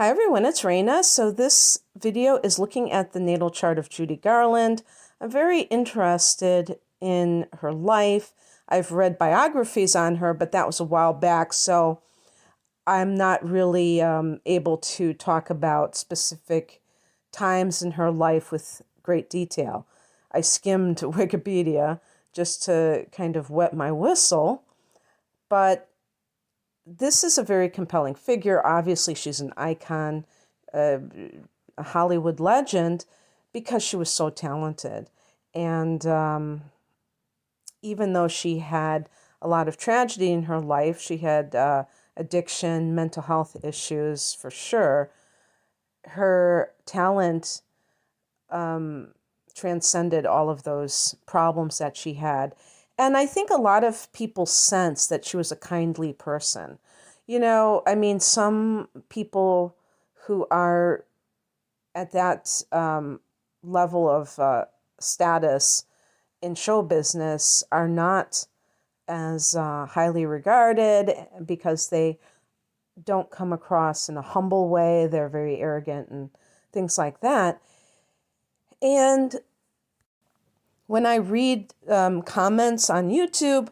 Hi everyone, it's Raina. So this video is looking at the natal chart of Judy Garland. I'm very interested in her life. I've read biographies on her, but that was a while back, so I'm not really able to talk about specific times in her life with great detail. I skimmed Wikipedia just to kind of wet my whistle, but this is a very compelling figure. Obviously, she's an icon, a Hollywood legend, because she was so talented. And even though she had a lot of tragedy in her life, she had addiction, mental health issues for sure, her talent transcended all of those problems that she had. And I think a lot of people sense that she was a kindly person. Some people who are at that level of status in show business are not as highly regarded because they don't come across in a humble way. They're very arrogant and things like that. And when I read comments on YouTube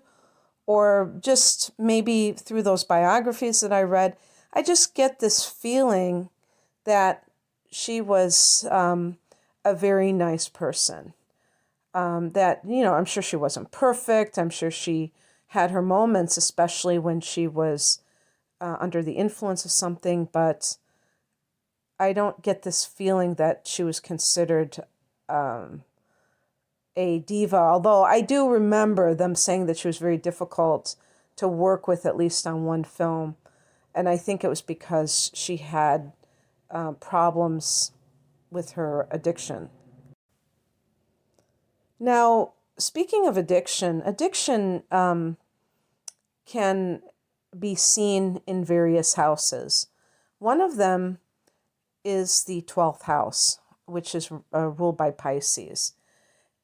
or just maybe through those biographies that I read, I just get this feeling that she was a very nice person. I'm sure she wasn't perfect. I'm sure she had her moments, especially when she was under the influence of something, but I don't get this feeling that she was considered a diva, although I do remember them saying that she was very difficult to work with, at least on one film. And I think it was because she had problems with her addiction. Now, speaking of addiction can be seen in various houses. One of them is the 12th house, which is ruled by Pisces.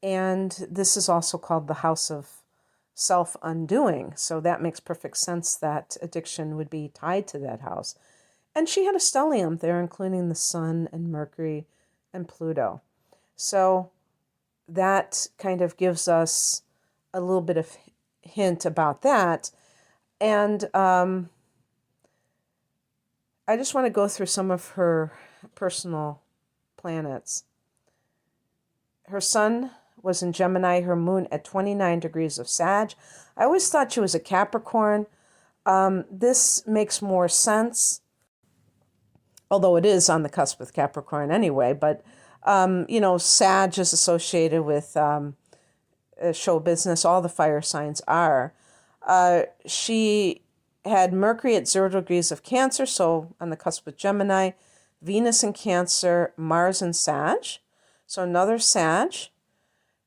And this is also called the house of self-undoing. So that makes perfect sense that addiction would be tied to that house. And she had a stellium there, including the Sun and Mercury and Pluto. So that kind of gives us a little bit of hint about that. And I just want to go through some of her personal planets. Her Sun was in Gemini, her moon at 29 degrees of Sag. I always thought she was a Capricorn. This makes more sense, although it is on the cusp with Capricorn anyway. But, Sag is associated with show business. All the fire signs are. She had Mercury at 0 degrees of Cancer, so on the cusp with Gemini, Venus in Cancer, Mars in Sag, so another Sag.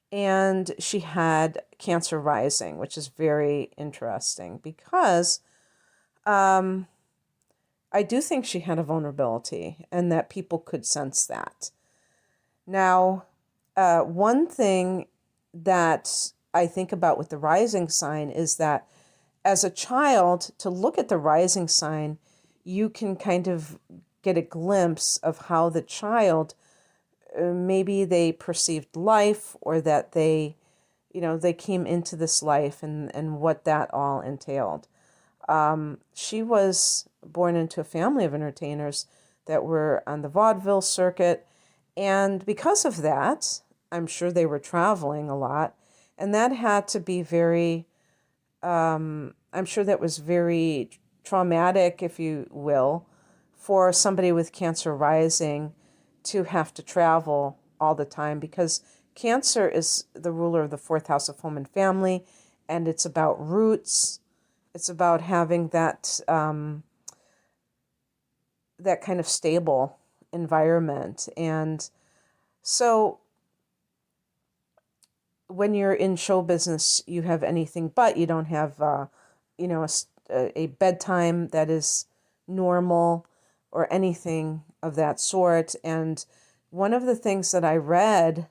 And she had Cancer rising, which is very interesting because I do think she had a vulnerability and that people could sense that. Now, one thing that I think about with the rising sign is that as a child, to look at the rising sign, you can kind of get a glimpse of how the child maybe they perceived life, or that they came into this life and what that all entailed. She was born into a family of entertainers that were on the vaudeville circuit. And because of that, I'm sure they were traveling a lot. And that had to be I'm sure that was very traumatic, if you will, for somebody with Cancer rising to have to travel all the time, because Cancer is the ruler of the 4th house of home and family, and it's about roots. It's about having that that kind of stable environment. And so when you're in show business, you have anything but. You don't have a bedtime that is normal or anything of that sort. And one of the things that I read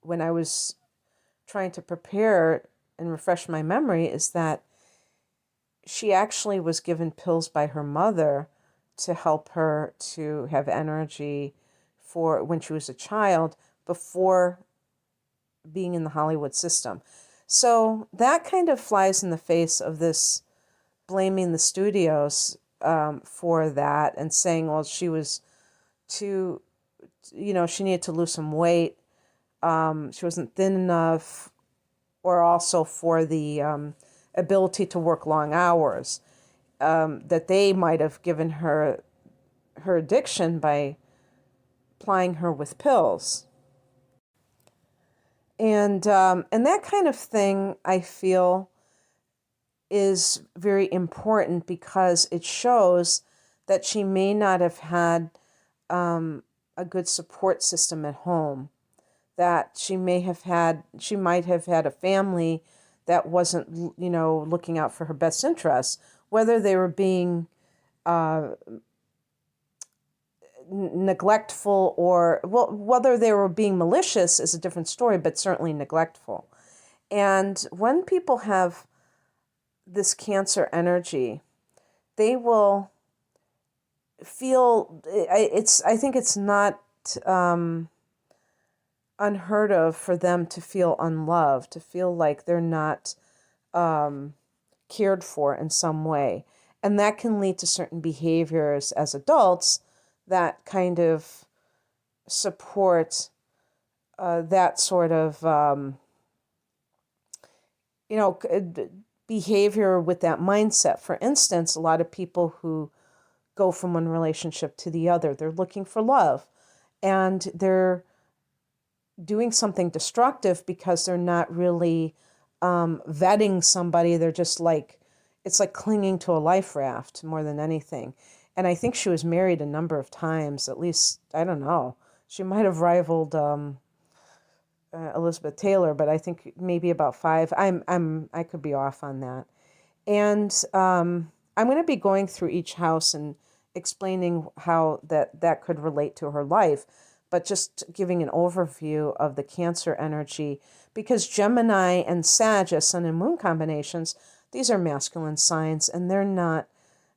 when I was trying to prepare and refresh my memory is that she actually was given pills by her mother to help her to have energy for when she was a child before being in the Hollywood system. So that kind of flies in the face of this blaming the studios for that and saying, well, she was too, she needed to lose some weight. She wasn't thin enough, or also for the ability to work long hours, that they might have given her addiction by plying her with pills. And that kind of thing, I feel, is very important because it shows that she may not have had a good support system at home, that she might have had a family that wasn't, looking out for her best interests, whether they were being neglectful or, well, whether they were being malicious is a different story, but certainly neglectful. And when people have this Cancer energy, they will feel, I think it's not unheard of for them to feel unloved, to feel like they're not cared for in some way. And that can lead to certain behaviors as adults that kind of support that sort of, behavior with that mindset. For instance, a lot of people who go from one relationship to the other, they're looking for love, and they're doing something destructive because they're not really vetting somebody. They're just like, it's like clinging to a life raft more than anything. And I think she was married a number of times, at least, I don't know. She might have rivaled Elizabeth Taylor, but I think maybe about 5. I could be off on that. And I'm going to be going through each house and explaining how that could relate to her life, but just giving an overview of the Cancer energy, because Gemini and Sag as Sun and Moon combinations, these are masculine signs, and they're not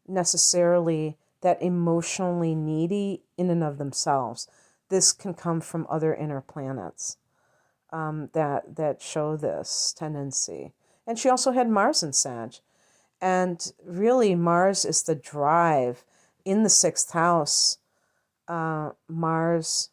necessarily that emotionally needy in and of themselves. This can come from other inner planets that show this tendency. And she also had Mars in Sag. And really, Mars is the drive. In the 6th house, Mars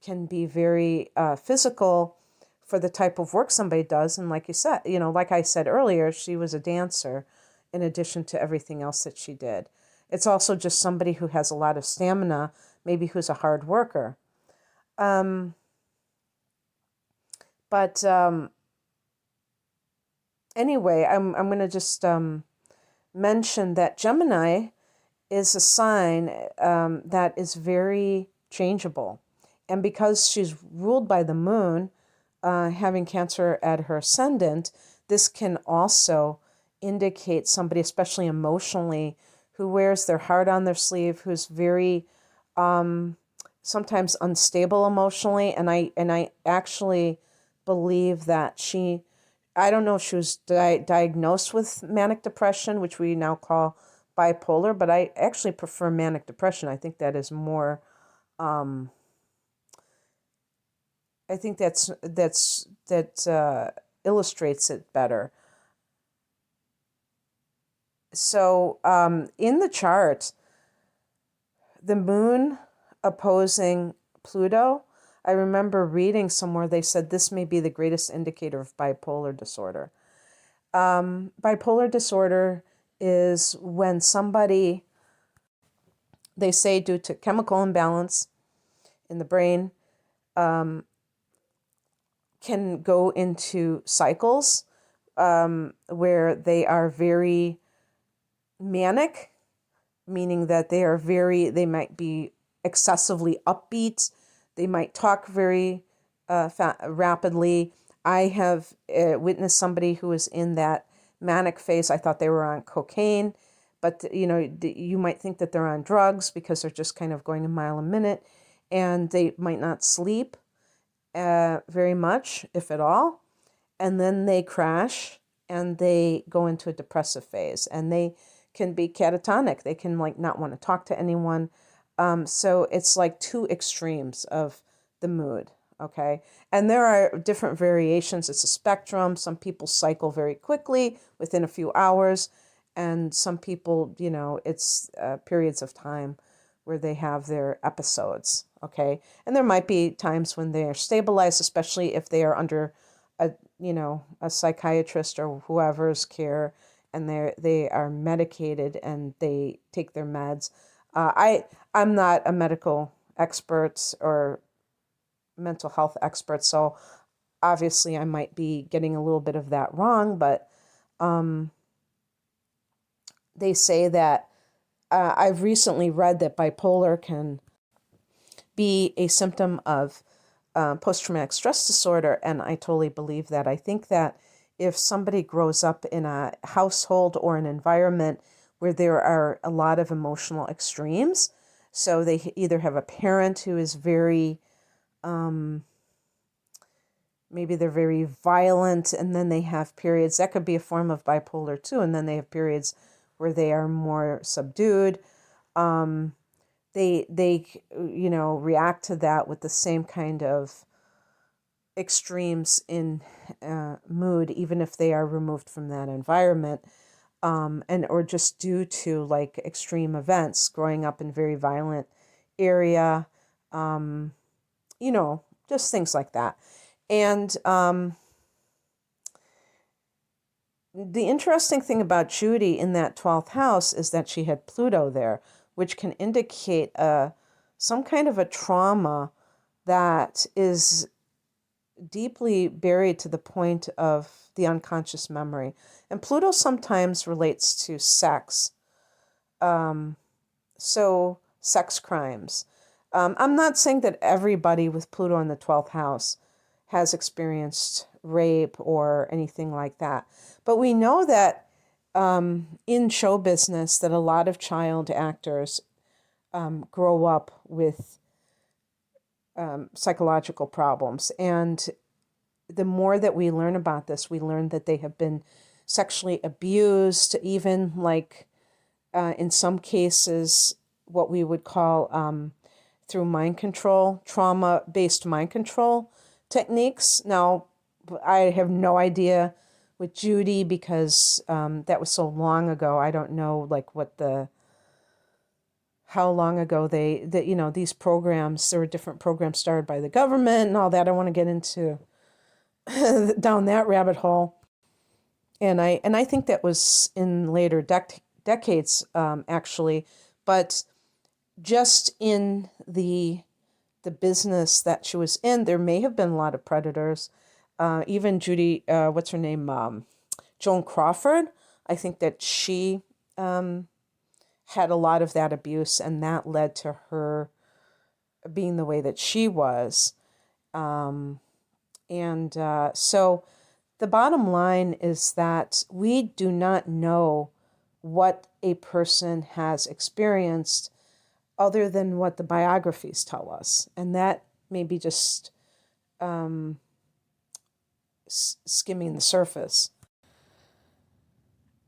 can be very physical for the type of work somebody does. And like you said, like I said earlier, she was a dancer in addition to everything else that she did. It's also just somebody who has a lot of stamina, maybe who's a hard worker. But anyway, I'm going to just mention that Gemini is a sign that is very changeable. And because she's ruled by the moon, having Cancer at her ascendant, this can also indicate somebody, especially emotionally, who wears their heart on their sleeve, who's very sometimes unstable emotionally. And I actually believe that I don't know if she was diagnosed with manic depression, which we now call bipolar, but I actually prefer manic depression. I think that is more, I think that illustrates it better. So in the chart, the moon opposing Pluto, I remember reading somewhere they said this may be the greatest indicator of bipolar disorder. Bipolar disorder is when somebody, they say due to chemical imbalance in the brain, can go into cycles where they are very manic, meaning that they might be excessively upbeat. They might talk very rapidly. I have witnessed somebody who was in that manic phase. I thought they were on cocaine, but you might think that they're on drugs because they're just kind of going a mile a minute, and they might not sleep very much, if at all, and then they crash and they go into a depressive phase, and they can be catatonic. They can like not want to talk to anyone. So it's like two extremes of the mood. Okay. And there are different variations. It's a spectrum. Some people cycle very quickly within a few hours. And some people, it's periods of time where they have their episodes. Okay. And there might be times when they are stabilized, especially if they are under a psychiatrist or whoever's care, and they are medicated and they take their meds. I'm not a medical expert or mental health expert, so obviously I might be getting a little bit of that wrong, but they say that I've recently read that bipolar can be a symptom of post-traumatic stress disorder, and I totally believe that. I think that if somebody grows up in a household or an environment where there are a lot of emotional extremes, so they either have a parent who is very, maybe they're very violent, and then they have periods, that could be a form of bipolar too, and then they have periods where they are more subdued. They react to that with the same kind of extremes in mood, even if they are removed from that environment, or just due to like extreme events, growing up in very violent area, just things like that. And the interesting thing about Judy in that 12th house is that she had Pluto there, which can indicate some kind of a trauma that is deeply buried to the point of the unconscious memory. And Pluto sometimes relates to sex. So sex crimes. I'm not saying that everybody with Pluto in the 12th house has experienced rape or anything like that. But we know that in show business that a lot of child actors grow up with psychological problems. And the more that we learn about this, we learn that they have been sexually abused, even like in some cases, what we would call through mind control, trauma-based mind control techniques. Now, I have no idea with Judy because that was so long ago. I don't know like how long ago these programs, there were different programs started by the government and all that. I don't want to get into down that rabbit hole. And I think that was in later decades, actually. But just in the business that she was in, there may have been a lot of predators. Even Judy, what's her name? Joan Crawford. I think that she had a lot of that abuse, and that led to her being the way that she was. So the bottom line is that we do not know what a person has experienced other than what the biographies tell us. And that may be just skimming the surface.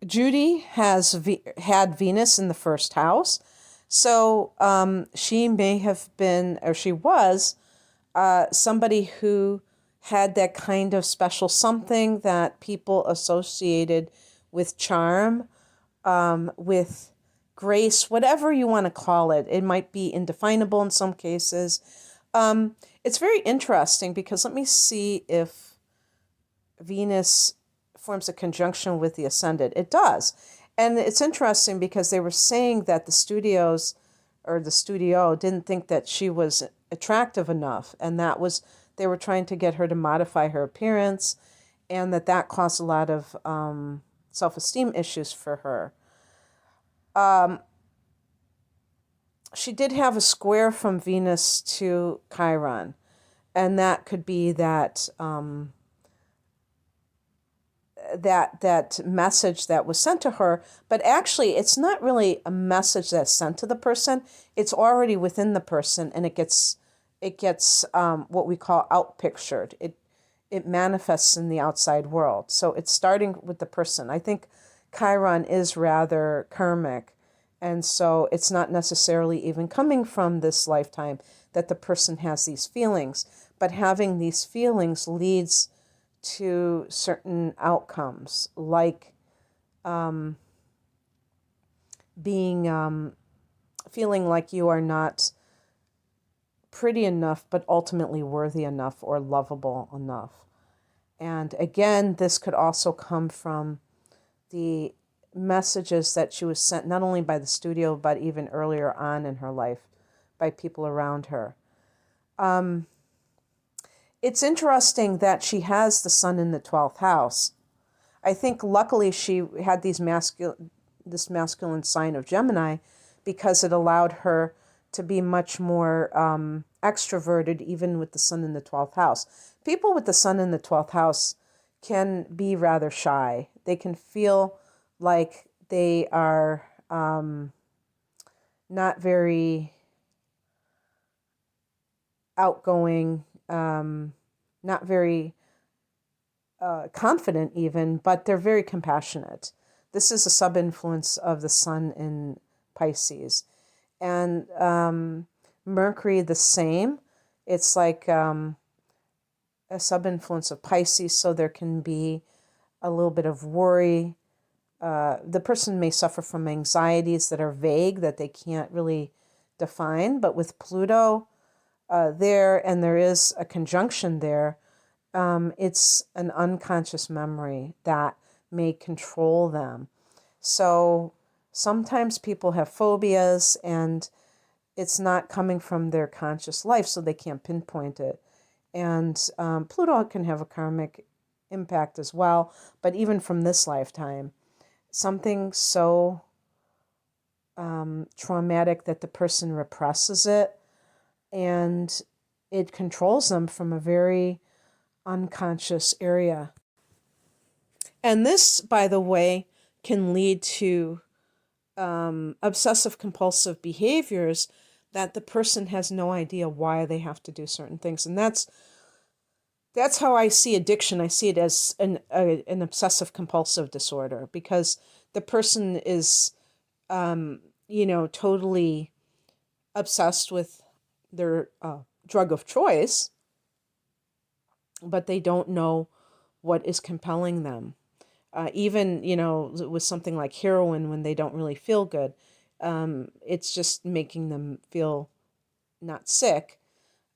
Judy had Venus in the first house. So she may have been, or she was, somebody who had that kind of special something that people associated with charm, with grace, whatever you want to call it. It might be indefinable in some cases. It's very interesting because let me see if Venus forms a conjunction with the ascendant. It does. And it's interesting because they were saying that the studio didn't think that she was attractive enough. And they were trying to get her to modify her appearance, and that caused a lot of self-esteem issues for her. She did have a square from Venus to Chiron, and that could be that that message that was sent to her. But actually, it's not really a message that's sent to the person. It's already within the person, and it gets what we call outpictured. It manifests in the outside world. So it's starting with the person. I think Chiron is rather karmic. And so it's not necessarily even coming from this lifetime that the person has these feelings. But having these feelings leads to certain outcomes, like being feeling like you are not pretty enough, but ultimately worthy enough or lovable enough. And again, this could also come from the messages that she was sent not only by the studio, but even earlier on in her life by people around her. It's interesting that she has the sun in the 12th house. I think luckily she had this masculine sign of Gemini because it allowed her to be much more extroverted, even with the sun in the 12th house. People with the sun in the 12th house can be rather shy. They can feel like they are not very outgoing, not very confident even, but they're very compassionate. This is a sub-influence of the sun in Pisces. And Mercury, the same. It's like a sub-influence of Pisces, so there can be a little bit of worry. The person may suffer from anxieties that are vague, that they can't really define. But with Pluto there, and there is a conjunction there, it's an unconscious memory that may control them. So sometimes people have phobias and it's not coming from their conscious life, so they can't pinpoint it. And Pluto can have a karmic impact as well, but even from this lifetime, something so traumatic that the person represses it and it controls them from a very unconscious area. And this, by the way, can lead to obsessive compulsive behaviors that the person has no idea why they have to do certain things. And that's how I see addiction. I see it as an obsessive compulsive disorder, because the person is, totally obsessed with their drug of choice, but they don't know what is compelling them. Even, with something like heroin, when they don't really feel good, it's just making them feel not sick,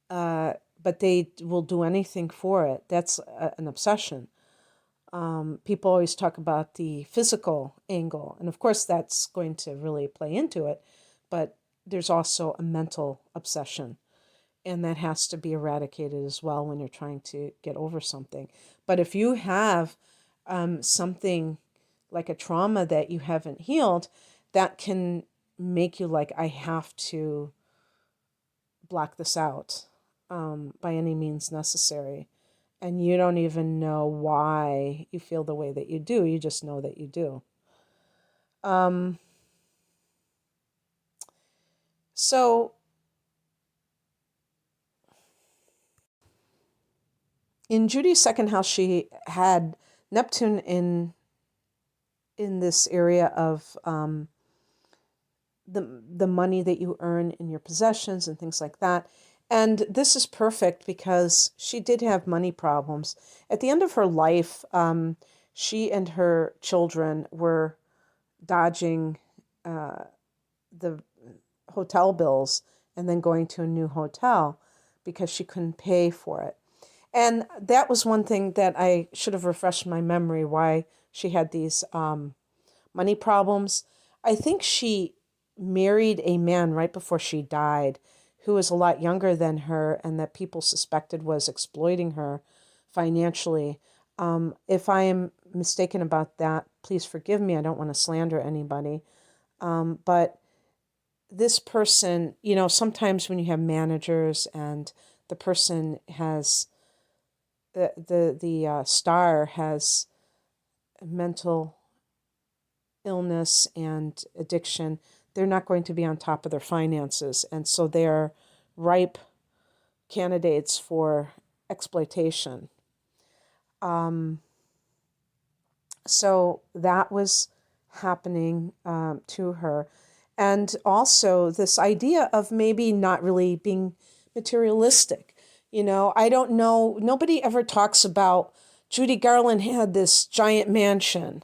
but they will do anything for it. That's an obsession. People always talk about the physical angle, and of course that's going to really play into it, but there's also a mental obsession, and that has to be eradicated as well when you're trying to get over something. But if you have something like a trauma that you haven't healed, that can make you like, I have to block this out by any means necessary. And you don't even know why you feel the way that you do. You just know that you do. So in Judy's second house, she had Neptune in this area of the money that you earn in your possessions and things like that. And this is perfect because she did have money problems. At the end of her life, she and her children were dodging the hotel bills and then going to a new hotel because she couldn't pay for it. And that was one thing that I should have refreshed my memory, why she had these money problems. I think she married a man right before she died who was a lot younger than her and that people suspected was exploiting her financially. If I am mistaken about that, please forgive me. I don't want to slander anybody. But this person, sometimes when you have managers and the person has the star has mental illness and addiction, they're not going to be on top of their finances. And so they're ripe candidates for exploitation. So that was happening to her. And also this idea of maybe not really being materialistic. I don't know, nobody ever talks about Judy Garland had this giant mansion.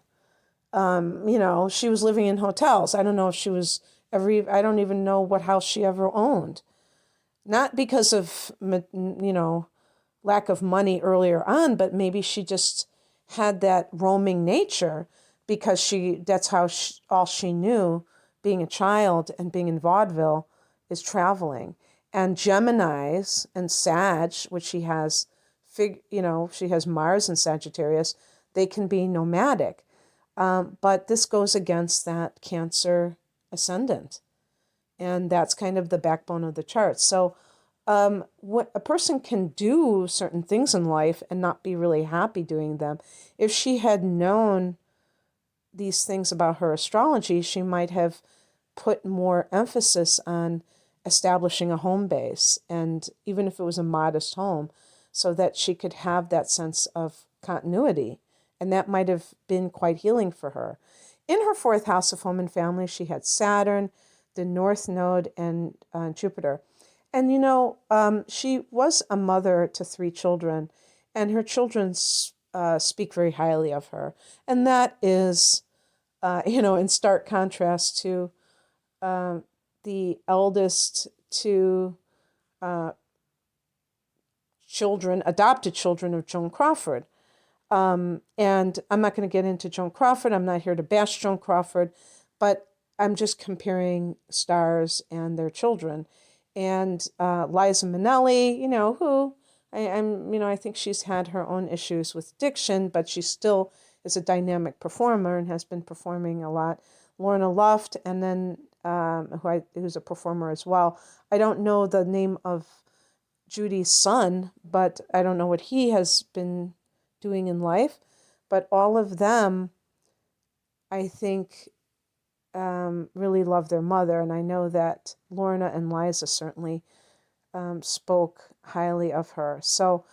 She was living in hotels. I don't know if she was I don't even know what house she ever owned. Not because of, lack of money earlier on, but maybe she just had that roaming nature because that's how all she knew being a child and being in vaudeville is traveling. And Geminis and Sag, which she has, she has Mars in Sagittarius, they can be nomadic. But this goes against that Cancer ascendant. And that's kind of the backbone of the chart. So what a person can do certain things in life and not be really happy doing them. If she had known these things about her astrology, she might have put more emphasis on establishing a home base, and even if it was a modest home, so that she could have that sense of continuity. And that might have been quite healing for her. In her fourth house of home and family, she had Saturn, the North Node, and Jupiter. And, she was a mother to 3 children, and her children speak very highly of her. And that is, in stark contrast to the eldest 2 adopted children of Joan Crawford. And I'm not going to get into Joan Crawford. I'm not here to bash Joan Crawford, but I'm just comparing stars and their children. And Liza Minnelli, who I think she's had her own issues with addiction, but she still is a dynamic performer and has been performing a lot. Lorna Luft, and then who's a performer as well. I don't know the name of Judy's son, but I don't know what he has been doing in life. But all of them, I think, really love their mother. And I know that Lorna and Liza certainly spoke highly of her. So,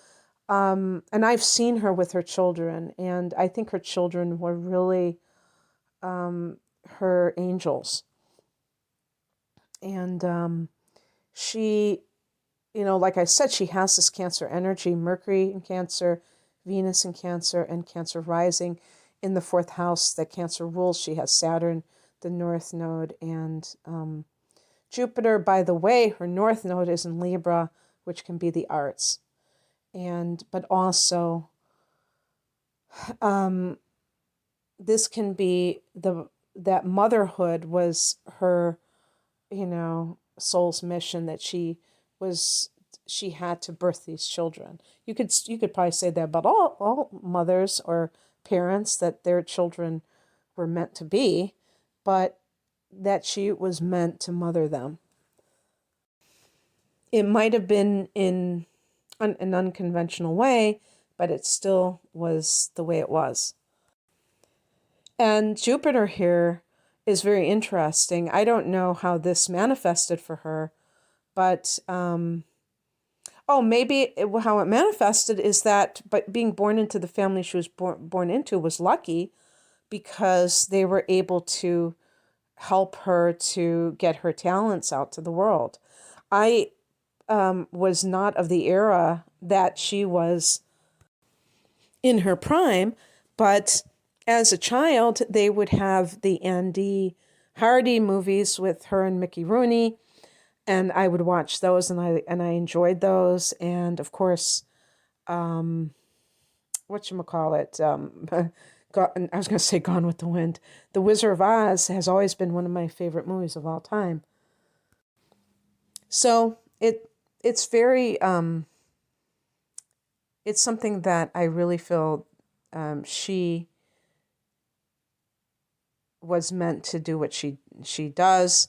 and I've seen her with her children, and I think her children were really her angels. And she, like I said, she has this Cancer energy, Mercury in Cancer, Venus in Cancer, and Cancer rising in the 4th house that Cancer rules. She has Saturn, the North Node, and Jupiter. By the way, her North Node is in Libra, which can be the arts. But also, this can be that motherhood was her, soul's mission, that she had to birth these children. You could probably say that about all mothers or parents, that their children were meant to be, but that she was meant to mother them. It might have been in an unconventional way, but it still was the way it was. And Jupiter here is very interesting. I don't know how this manifested for her, but maybe how it manifested is that, but being born into the family she was born into was lucky, because they were able to help her to get her talents out to the world. I was not of the era that she was in her prime, but as a child, they would have the Andy Hardy movies with her and Mickey Rooney, and I would watch those, and I enjoyed those. And of course, whatchamacallit, I was going to say Gone with the Wind. The Wizard of Oz has always been one of my favorite movies of all time. So it's very, it's something that I really feel she was meant to do what she does.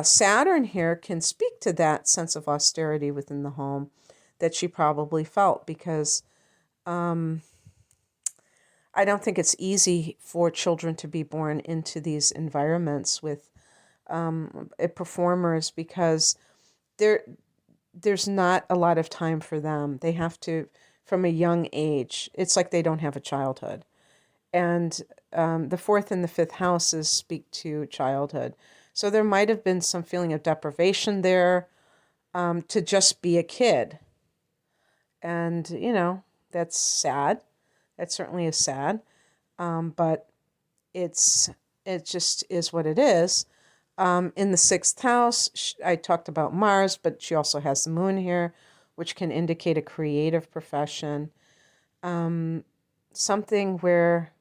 Saturn here can speak to that sense of austerity within the home that she probably felt, because I don't think it's easy for children to be born into these environments with performers, because there's not a lot of time for them. They have to, from a young age, it's like they don't have a childhood. And the fourth and the fifth houses speak to childhood. So there might have been some feeling of deprivation there, to just be a kid. And, that's sad. That certainly is sad. But it just is what it is. In the sixth house, I talked about Mars, but she also has the moon here, which can indicate a creative profession. Something where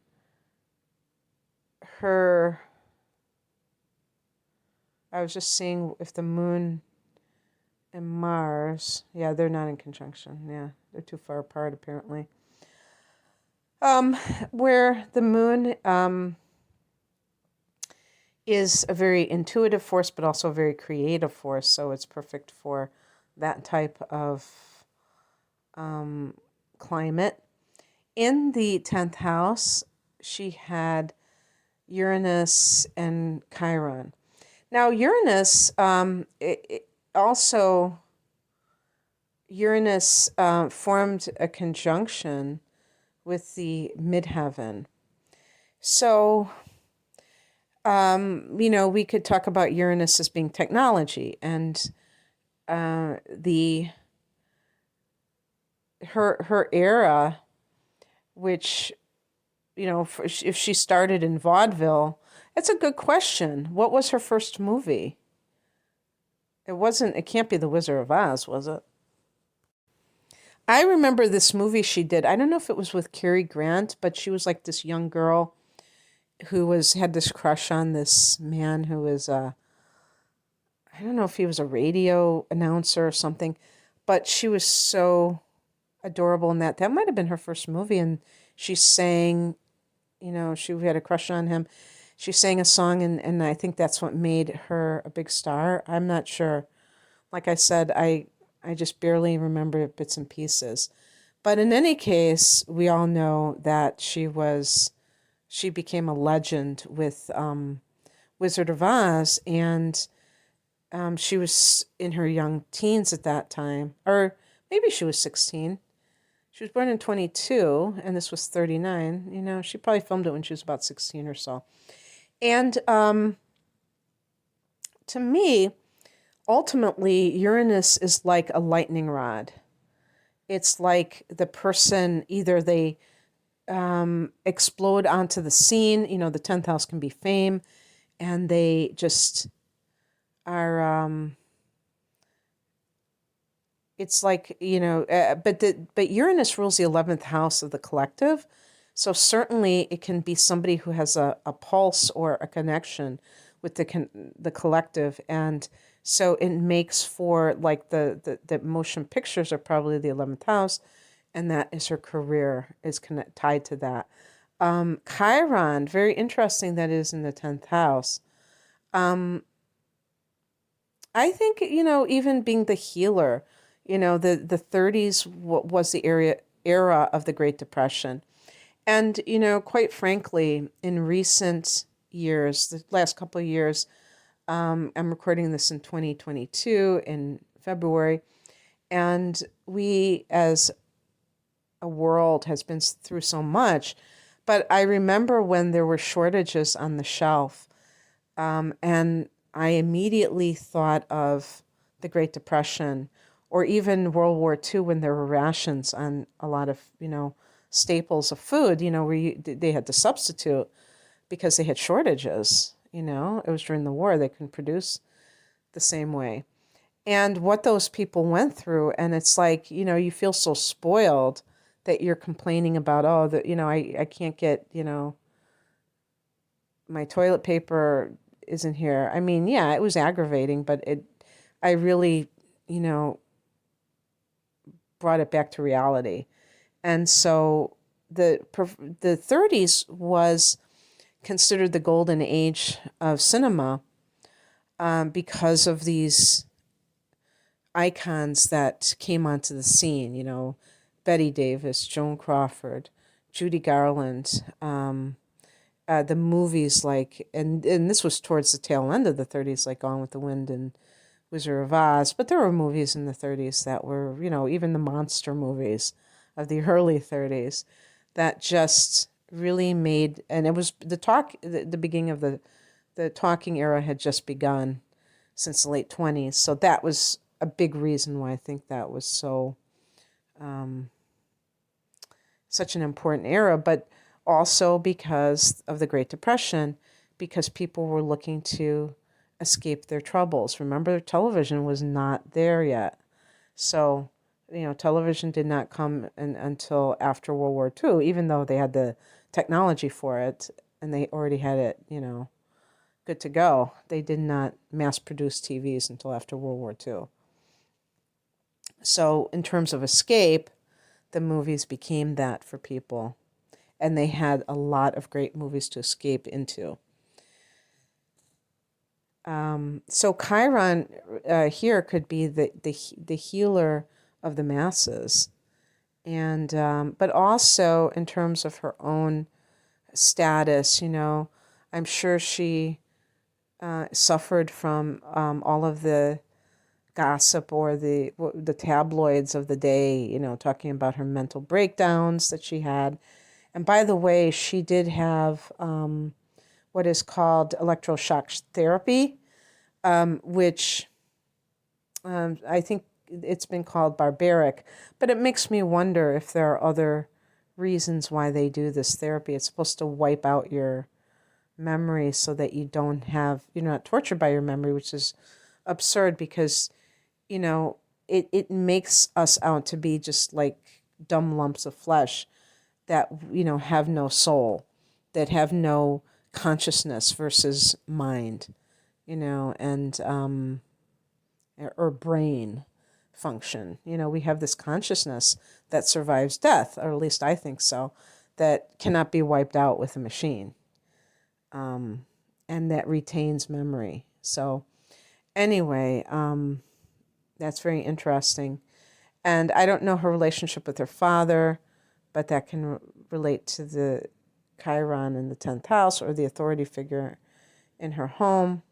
I was just seeing if the moon and Mars, yeah, they're not in conjunction. Yeah, they're too far apart apparently. Where the moon is a very intuitive force, but also a very creative force. So it's perfect for that type of climate. In the 10th house, she had Uranus and Chiron. Now, Uranus, Uranus formed a conjunction with the midheaven. So, we could talk about Uranus as being technology, and her era, which, if she started in vaudeville, it's a good question. What was her first movie? It can't be The Wizard of Oz, was it? I remember this movie she did. I don't know if it was with Cary Grant, but she was like this young girl who had this crush on this man who was I don't know if he was a radio announcer or something, but she was so adorable in that. That might have been her first movie, and she sang, she had a crush on him. She sang a song, and I think that's what made her a big star. I'm not sure. Like I said, I just barely remember bits and pieces. But in any case, we all know that she became a legend with Wizard of Oz, and she was in her young teens at that time, or maybe she was 16. She was born in 22, and this was 39. She probably filmed it when she was about 16 or so. And to me, ultimately, Uranus is like a lightning rod. It's like the person, either they explode onto the scene. The 10th house can be fame, and they just are, it's like, but Uranus rules the 11th house of the collective. So certainly it can be somebody who has a pulse or a connection with the collective. And so it makes for, like, the motion pictures are probably the 11th house, and that is her career is tied to that. Chiron, very interesting, that is in the 10th house. I think, even being the healer, the 30s was the era of the Great Depression. And, quite frankly, in recent years, the last couple of years, I'm recording this in 2022 in February, and we as a world has been through so much. But I remember when there were shortages on the shelf, and I immediately thought of the Great Depression, or even World War II, when there were rations on a lot of, staples of food, where they had to substitute because they had shortages. It was during the war, they couldn't produce the same way. And what those people went through, and it's like, you feel so spoiled that you're complaining about, I can't get, my toilet paper isn't here. I mean, yeah, it was aggravating, but I really, brought it back to reality. And so the 30s was considered the golden age of cinema, because of these icons that came onto the scene, Betty Davis, Joan Crawford, Judy Garland, the movies and this was towards the tail end of the 30s, like Gone with the Wind and Wizard of Oz, but there were movies in the 30s that were, even the monster movies of the early 30s that just really made, and it was the beginning of the talking era had just begun since the late 20s. So that was a big reason why I think that was such an important era, but also because of the Great Depression, because people were looking to escape their troubles. Remember, television was not there yet. So, television did not come until after World War II, even though they had the technology for it and they already had it, good to go. They did not mass produce TVs until after World War II. So, in terms of escape, the movies became that for people. And they had a lot of great movies to escape into. So Chiron here could be the healer of the masses, and but also in terms of her own status, I'm sure she suffered from all of the gossip or the tabloids of the day, talking about her mental breakdowns that she had. And by the way, she did have what is called electroshock therapy, which I think it's been called barbaric, but it makes me wonder if there are other reasons why they do this therapy. It's supposed to wipe out your memory so that you're not tortured by your memory, which is absurd because, it makes us out to be just like dumb lumps of flesh that, have no soul, that have no consciousness versus mind, and or brain function. We have this consciousness that survives death, or at least I think so, that cannot be wiped out with a machine, and that retains memory. So anyway, that's very interesting. And I don't know her relationship with her father, but that can relate to the Chiron in the 10th house or the authority figure in her home.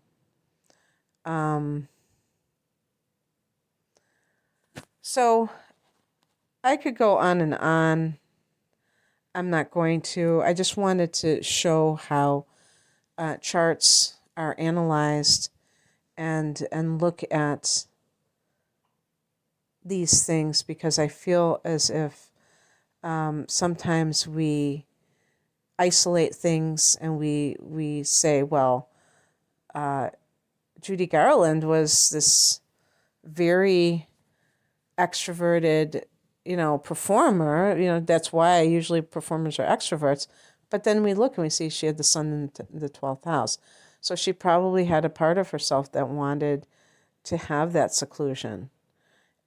So I could go on and on. I'm not going to. I just wanted to show how charts are analyzed and look at these things, because I feel as if sometimes we isolate things and we say, well, Judy Garland was this very extroverted, performer. That's why usually performers are extroverts. But then we look and we see she had the sun in the 12th house. So she probably had a part of herself that wanted to have that seclusion.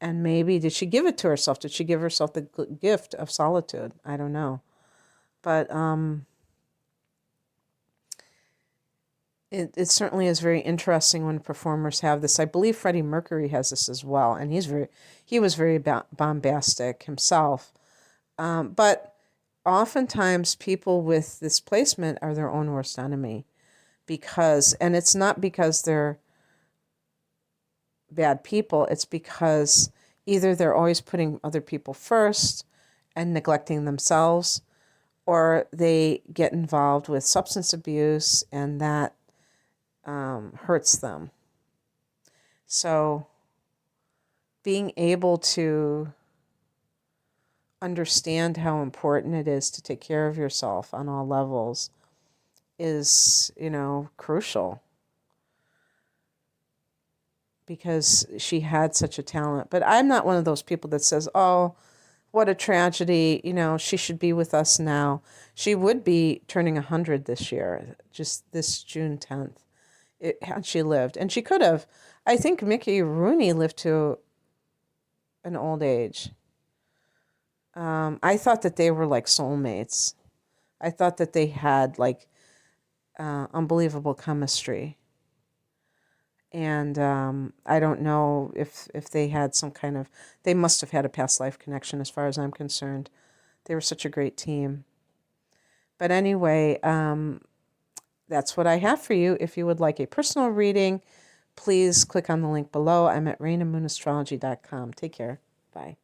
And maybe, did she give it to herself? Did she give herself the gift of solitude? I don't know. But it certainly is very interesting when performers have this. I believe Freddie Mercury has this as well, and he was very bombastic himself. But oftentimes people with this placement are their own worst enemy, and it's not because they're bad people, it's because either they're always putting other people first and neglecting themselves, or they get involved with substance abuse and that hurts them. So being able to understand how important it is to take care of yourself on all levels is, crucial, because she had such a talent. But I'm not one of those people that says, oh, what a tragedy, she should be with us now. She would be turning 100 this year, just this June 10th, had she lived. And she could have. I think Mickey Rooney lived to an old age. I thought that they were like soulmates. I thought that they had like unbelievable chemistry. And I don't know if they had they must have had a past life connection as far as I'm concerned. They were such a great team. But anyway, that's what I have for you. If you would like a personal reading, please click on the link below. I'm at rainamoonastrology.com. Take care. Bye.